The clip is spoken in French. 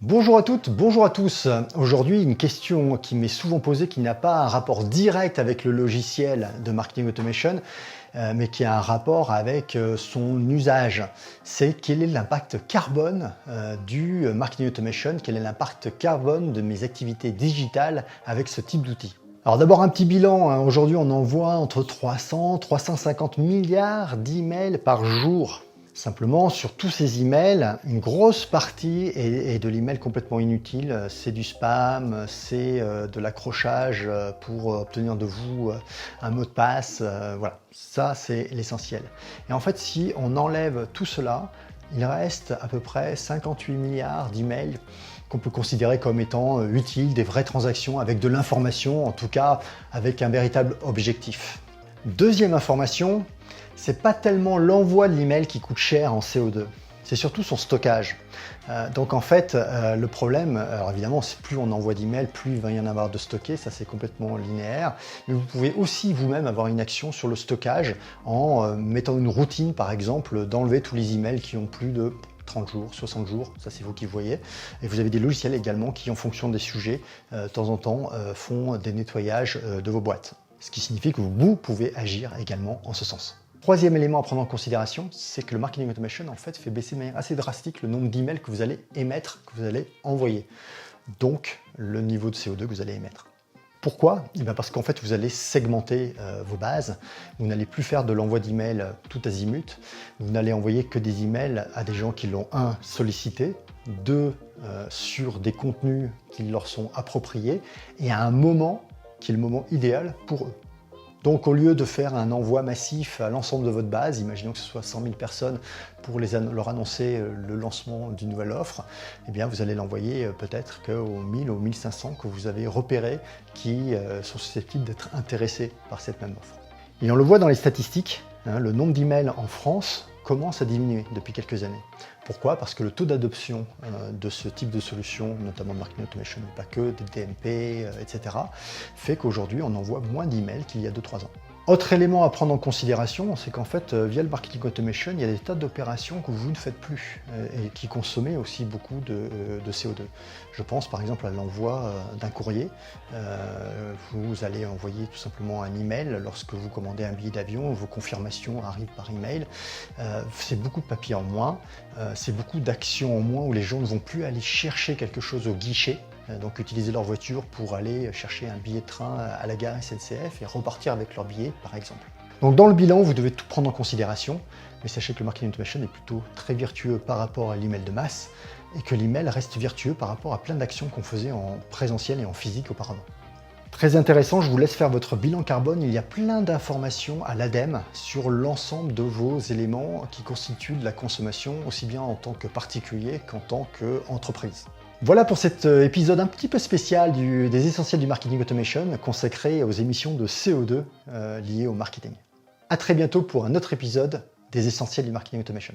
Bonjour à toutes, bonjour à tous. Aujourd'hui, une question qui m'est souvent posée, qui n'a pas un rapport direct avec le logiciel de marketing automation, mais qui a un rapport avec son usage. C'est quel est l'impact carbone du marketing automation, quel est l'impact carbone de mes activités digitales avec ce type d'outil. Alors d'abord un petit bilan, hein. Aujourd'hui on envoie entre 300 et 350 milliards d'emails par jour. Simplement, sur tous ces emails, une grosse partie est de l'email complètement inutile. C'est du spam, c'est de l'accrochage pour obtenir de vous un mot de passe. Voilà, ça c'est l'essentiel. Et en fait, si on enlève tout cela, il reste à peu près 58 milliards d'emails qu'on peut considérer comme étant utiles, des vraies transactions avec de l'information, en tout cas avec un véritable objectif. Deuxième information, c'est pas tellement l'envoi de l'email qui coûte cher en CO2, c'est surtout son stockage. Donc en fait, le problème, alors évidemment, c'est plus on envoie d'emails, plus il va y en avoir de stockés, ça c'est complètement linéaire. Mais vous pouvez aussi vous-même avoir une action sur le stockage en mettant une routine, par exemple, d'enlever tous les emails qui ont plus de 30 jours, 60 jours, ça c'est vous qui voyez. Et vous avez des logiciels également qui, en fonction des sujets, de temps en temps, font des nettoyages de vos boîtes. Ce qui signifie que vous pouvez agir également en ce sens. Troisième élément à prendre en considération, c'est que le marketing automation en fait fait baisser de manière assez drastique le nombre d'emails que vous allez émettre, que vous allez envoyer. Donc le niveau de CO2 que vous allez émettre. Pourquoi? Parce qu'en fait vous allez segmenter vos bases, vous n'allez plus faire de l'envoi d'emails tout azimut, vous n'allez envoyer que des emails à des gens qui l'ont sollicité, sur des contenus qui leur sont appropriés et à un moment qui est le moment idéal pour eux. Donc au lieu de faire un envoi massif à l'ensemble de votre base, imaginons que ce soit 100 000 personnes pour leur annoncer le lancement d'une nouvelle offre, eh bien vous allez l'envoyer peut-être qu'aux 1000 ou 1500 que vous avez repérés qui sont susceptibles d'être intéressés par cette même offre. Et on le voit dans les statistiques, hein, le nombre d'emails en France commence à diminuer depuis quelques années. Pourquoi? Parce que le taux d'adoption de ce type de solution, notamment de marketing automation, mais pas que, des DMP, etc., fait qu'aujourd'hui on envoie moins d'emails qu'il y a 2-3 ans. Autre élément à prendre en considération, c'est qu'en fait, via le marketing automation, il y a des tas d'opérations que vous ne faites plus et qui consomment aussi beaucoup de CO2. Je pense par exemple à l'envoi d'un courrier. Vous allez envoyer tout simplement un email lorsque vous commandez un billet d'avion, vos confirmations arrivent par email. C'est beaucoup de papier en moins, c'est beaucoup d'actions en moins où les gens ne vont plus aller chercher quelque chose au guichet. Donc utiliser leur voiture pour aller chercher un billet de train à la gare SNCF et repartir avec leur billet, par exemple. Donc dans le bilan, vous devez tout prendre en considération, mais sachez que le marketing automation est plutôt très vertueux par rapport à l'email de masse et que l'email reste vertueux par rapport à plein d'actions qu'on faisait en présentiel et en physique auparavant. Très intéressant, je vous laisse faire votre bilan carbone. Il y a plein d'informations à l'ADEME sur l'ensemble de vos éléments qui constituent de la consommation, aussi bien en tant que particulier qu'en tant qu'entreprise. Voilà pour cet épisode un petit peu spécial des essentiels du marketing automation consacré aux émissions de CO2 liées au marketing. À très bientôt pour un autre épisode des essentiels du marketing automation.